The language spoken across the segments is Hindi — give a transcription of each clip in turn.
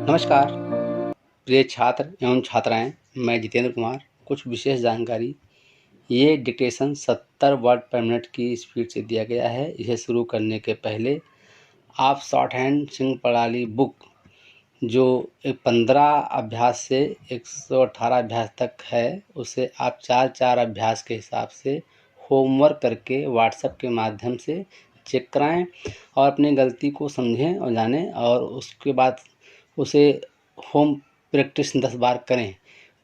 नमस्कार प्रिय छात्र एवं छात्राएं, मैं जितेंद्र कुमार। कुछ विशेष जानकारी। ये डिक्टेशन 70 वर्ड पर मिनट की स्पीड से दिया गया है। इसे शुरू करने के पहले आप शॉर्ट हैंड सिंह प्रणाली बुक जो 15 अभ्यास से 118 अभ्यास तक है, उसे आप 4-4 अभ्यास के हिसाब से होमवर्क करके व्हाट्सएप के माध्यम से चेक कराएं और अपनी गलती को समझें और जानें, और उसके बाद उसे होम प्रैक्टिस 10 बार करें।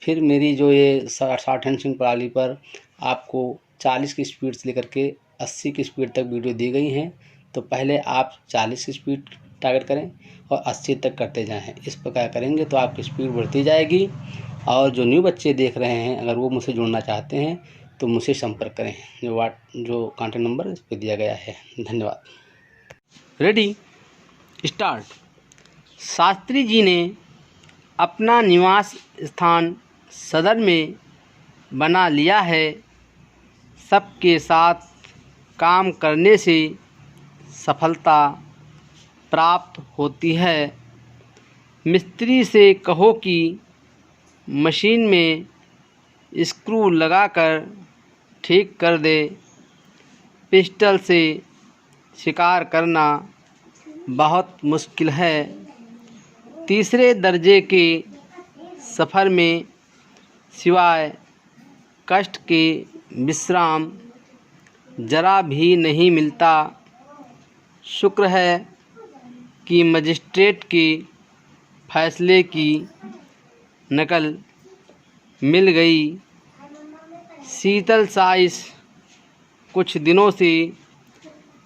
फिर मेरी जो ये शॉर्ट हैंड सिंह प्रणाली पर आपको 40 की स्पीड से लेकर के 80 की स्पीड तक वीडियो दी गई हैं, तो पहले आप 40 की स्पीड टारगेट करें और 80 तक करते जाएं। इस प्रकार करेंगे तो आपकी स्पीड बढ़ती जाएगी। और जो न्यू बच्चे देख रहे हैं, अगर वो मुझसे जुड़ना चाहते हैं तो मुझसे संपर्क करें। जो कॉन्टैक्ट नंबर इस पर दिया गया है। धन्यवाद। Ready, start. शास्त्री जी ने अपना निवास स्थान सदन में बना लिया है। सबके साथ काम करने से सफलता प्राप्त होती है। मिस्त्री से कहो कि मशीन में स्क्रू लगाकर ठीक कर दे। पिस्टल से शिकार करना बहुत मुश्किल है। तीसरे दर्जे के सफ़र में सिवाय कष्ट के विश्राम जरा भी नहीं मिलता। शुक्र है कि मजिस्ट्रेट के फैसले की नकल मिल गई। शीतल साइस कुछ दिनों से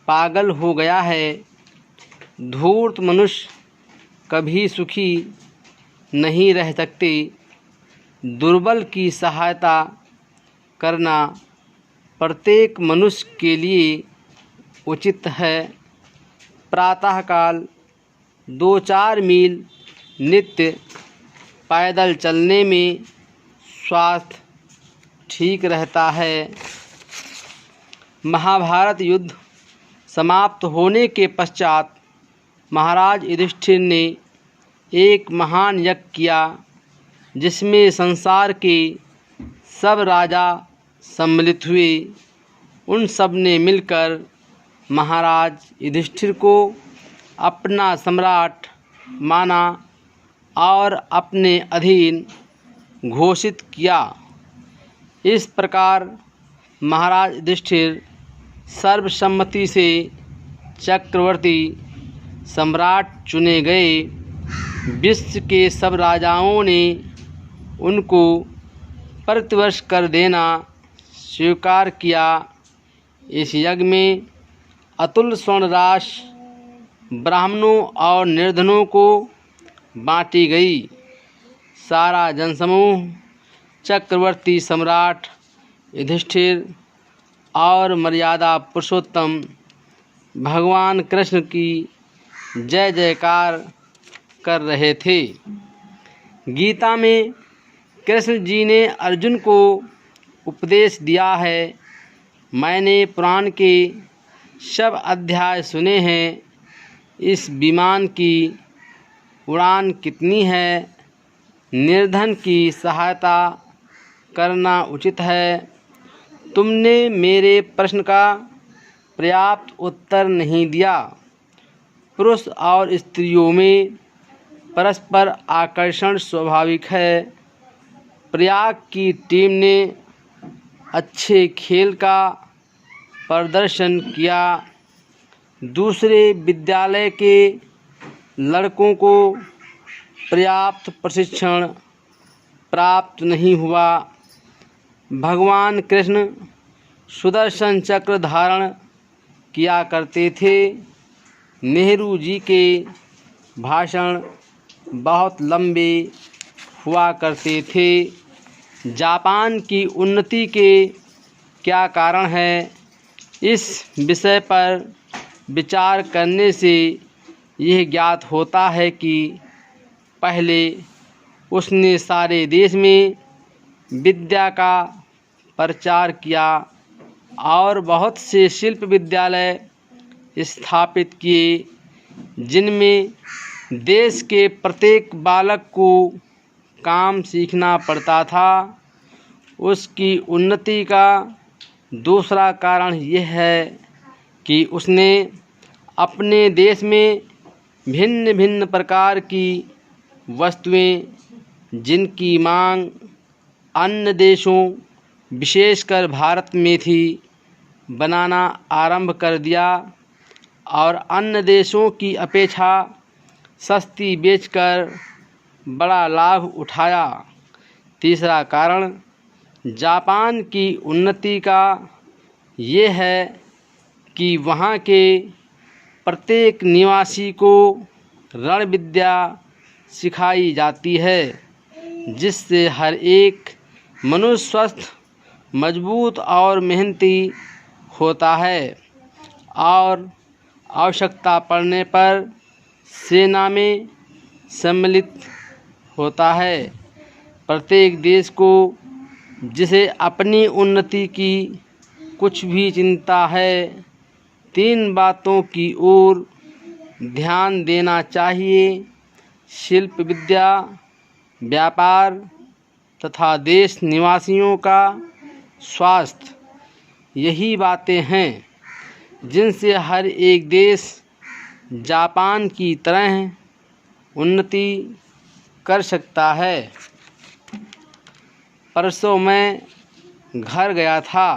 पागल हो गया है। धूर्त मनुष्य कभी सुखी नहीं रह सकते। दुर्बल की सहायता करना प्रत्येक मनुष्य के लिए उचित है। प्रातःकाल 2-4 मील नित्य पैदल चलने में स्वास्थ्य ठीक रहता है। महाभारत युद्ध समाप्त होने के पश्चात महाराज युधिष्ठिर ने एक महान यज्ञ किया, जिसमें संसार के सब राजा सम्मिलित हुए। उन सब ने मिलकर महाराज युधिष्ठिर को अपना सम्राट माना और अपने अधीन घोषित किया। इस प्रकार महाराज युधिष्ठिर सर्वसम्मति से चक्रवर्ती सम्राट चुने गए। विश्व के सब राजाओं ने उनको प्रतिवर्ष कर देना स्वीकार किया। इस यज्ञ में अतुल स्वर्ण राशि ब्राह्मणों और निर्धनों को बांटी गई। सारा जनसमूह चक्रवर्ती सम्राट युधिष्ठिर और मर्यादा पुरुषोत्तम भगवान कृष्ण की जय जयकार कर रहे थे। गीता में कृष्ण जी ने अर्जुन को उपदेश दिया है। मैंने पुराण के सब अध्याय सुने हैं। इस विमान की उड़ान कितनी है? निर्धन की सहायता करना उचित है। तुमने मेरे प्रश्न का पर्याप्त उत्तर नहीं दिया। पुरुष और स्त्रियों में परस्पर आकर्षण स्वाभाविक है। प्रयाग की टीम ने अच्छे खेल का प्रदर्शन किया। दूसरे विद्यालय के लड़कों को पर्याप्त प्रशिक्षण प्राप्त नहीं हुआ। भगवान कृष्ण सुदर्शन चक्र धारण किया करते थे। नेहरू जी के भाषण बहुत लंबे हुआ करते थे। जापान की उन्नति के क्या कारण है? इस विषय पर विचार करने से यह ज्ञात होता है कि पहले उसने सारे देश में विद्या का प्रचार किया और बहुत से शिल्प विद्यालय स्थापित किए, जिनमें देश के प्रत्येक बालक को काम सीखना पड़ता था। उसकी उन्नति का दूसरा कारण यह है कि उसने अपने देश में भिन्न भिन्न प्रकार की वस्तुएं जिनकी मांग अन्य देशों विशेषकर भारत में थी बनाना आरंभ कर दिया और अन्य देशों की अपेक्षा सस्ती बेचकर बड़ा लाभ उठाया। तीसरा कारण जापान की उन्नति का ये है कि वहाँ के प्रत्येक निवासी को रण विद्या सिखाई जाती है, जिससे हर एक मनुष्य स्वस्थ, मजबूत और मेहनती होता है और आवश्यकता पड़ने पर सेना में सम्मिलित होता है। प्रत्येक देश को जिसे अपनी उन्नति की कुछ भी चिंता है, 3 बातों की ओर ध्यान देना चाहिए: शिल्प विद्या, व्यापार तथा देश निवासियों का स्वास्थ्य। यही बातें हैं जिनसे हर एक देश जापान की तरह उन्नति कर सकता है। परसों मैं घर गया था।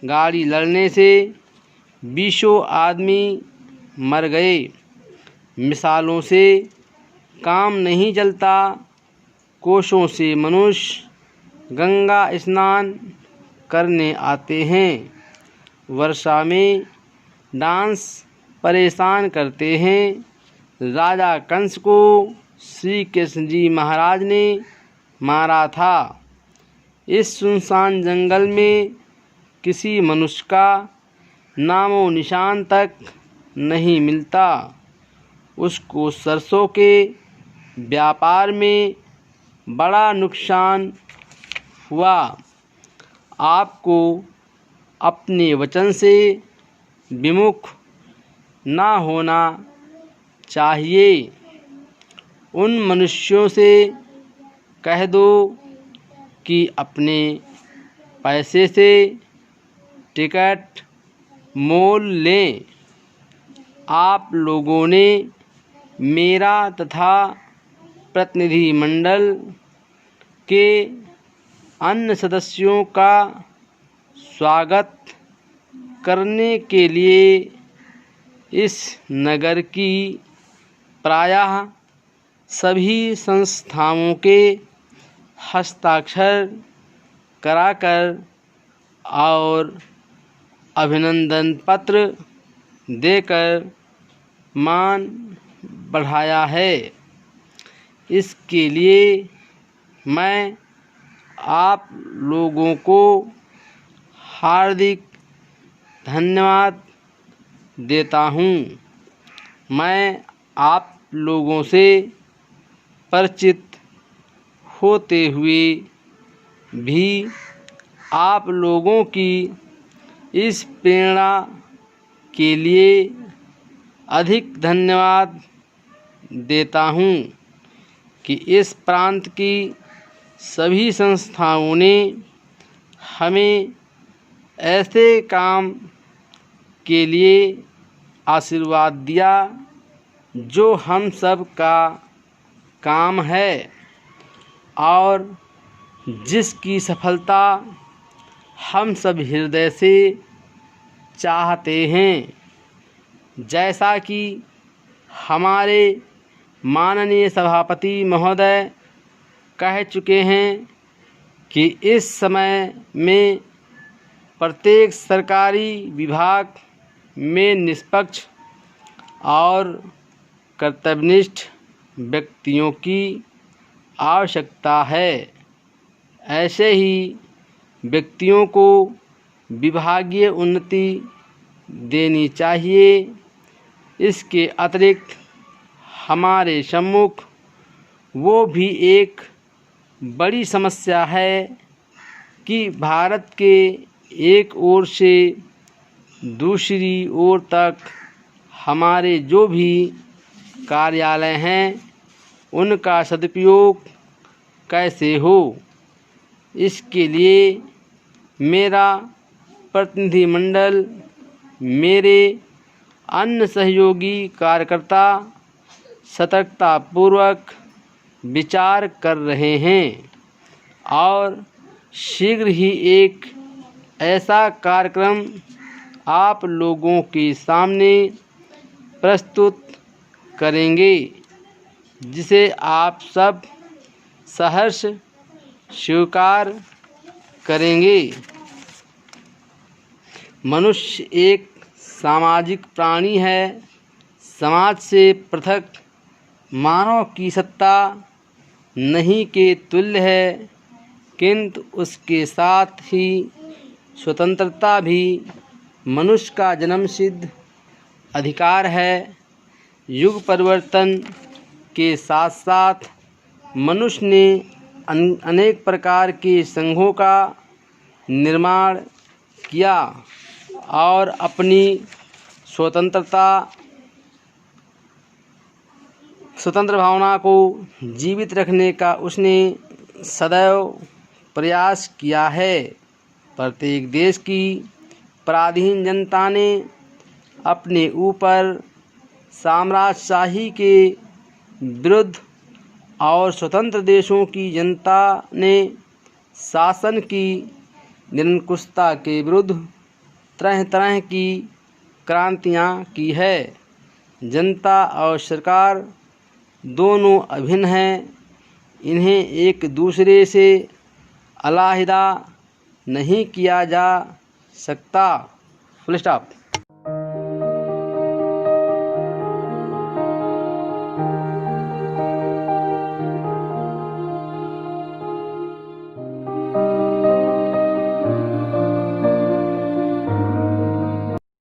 गाड़ी लड़ने से 20 आदमी मर गए। मिसालों से काम नहीं चलता। कोसों से मनुष्य गंगा स्नान करने आते हैं। वर्षा में डांस परेशान करते हैं। राजा कंस को श्री कृष्ण जी महाराज ने मारा था। इस सुनसान जंगल में किसी मनुष्य का नामो निशान तक नहीं मिलता। उसको सरसों के व्यापार में बड़ा नुकसान हुआ। आपको अपने वचन से विमुख ना होना चाहिए। उन मनुष्यों से कह दो कि अपने पैसे से टिकट मोल लें। आप लोगों ने मेरा तथा प्रतिनिधिमंडल के अन्य सदस्यों का स्वागत करने के लिए इस नगर की प्रायः सभी संस्थाओं के हस्ताक्षर कराकर और अभिनंदन पत्र देकर मान बढ़ाया है। इसके लिए मैं आप लोगों को हार्दिक धन्यवाद देता हूँ। मैं आप लोगों से परिचित होते हुए भी आप लोगों की इस प्रेरणा के लिए अधिक धन्यवाद देता हूँ कि इस प्रांत की सभी संस्थाओं ने हमें ऐसे काम के लिए आशीर्वाद दिया जो हम सब का काम है और जिसकी सफलता हम सब हृदय से चाहते हैं। जैसा कि हमारे माननीय सभापति महोदय कह चुके हैं कि इस समय में प्रत्येक सरकारी विभाग में निष्पक्ष और कर्तव्यनिष्ठ व्यक्तियों की आवश्यकता है। ऐसे ही व्यक्तियों को विभागीय उन्नति देनी चाहिए। इसके अतिरिक्त हमारे सम्मुख वो भी एक बड़ी समस्या है कि भारत के एक ओर से दूसरी ओर तक हमारे जो भी कार्यालय हैं उनका सदुपयोग कैसे हो, इसके लिए मेरा प्रतिनिधिमंडल, मेरे अन्य सहयोगी कार्यकर्ता सतर्कतापूर्वक विचार कर रहे हैं और शीघ्र ही एक ऐसा कार्यक्रम आप लोगों के सामने प्रस्तुत करेंगे जिसे आप सब सहर्ष स्वीकार करेंगे। मनुष्य एक सामाजिक प्राणी है। समाज से पृथक मानव की सत्ता नहीं के तुल्य है, किंतु उसके साथ ही स्वतंत्रता भी मनुष्य का जन्मसिद्ध अधिकार है। युग परिवर्तन के साथ साथ मनुष्य ने अनेक प्रकार के संघों का निर्माण किया और अपनी स्वतंत्र भावना को जीवित रखने का उसने सदैव प्रयास किया है। प्रत्येक देश की पराधीन जनता ने अपने ऊपर साम्राज्यशाही के विरुद्ध और स्वतंत्र देशों की जनता ने शासन की निरंकुशता के विरुद्ध तरह तरह की क्रांतियां की है। जनता और सरकार दोनों अभिन्न हैं, इन्हें एक दूसरे से अलग नहीं किया जा सकता। Full stop.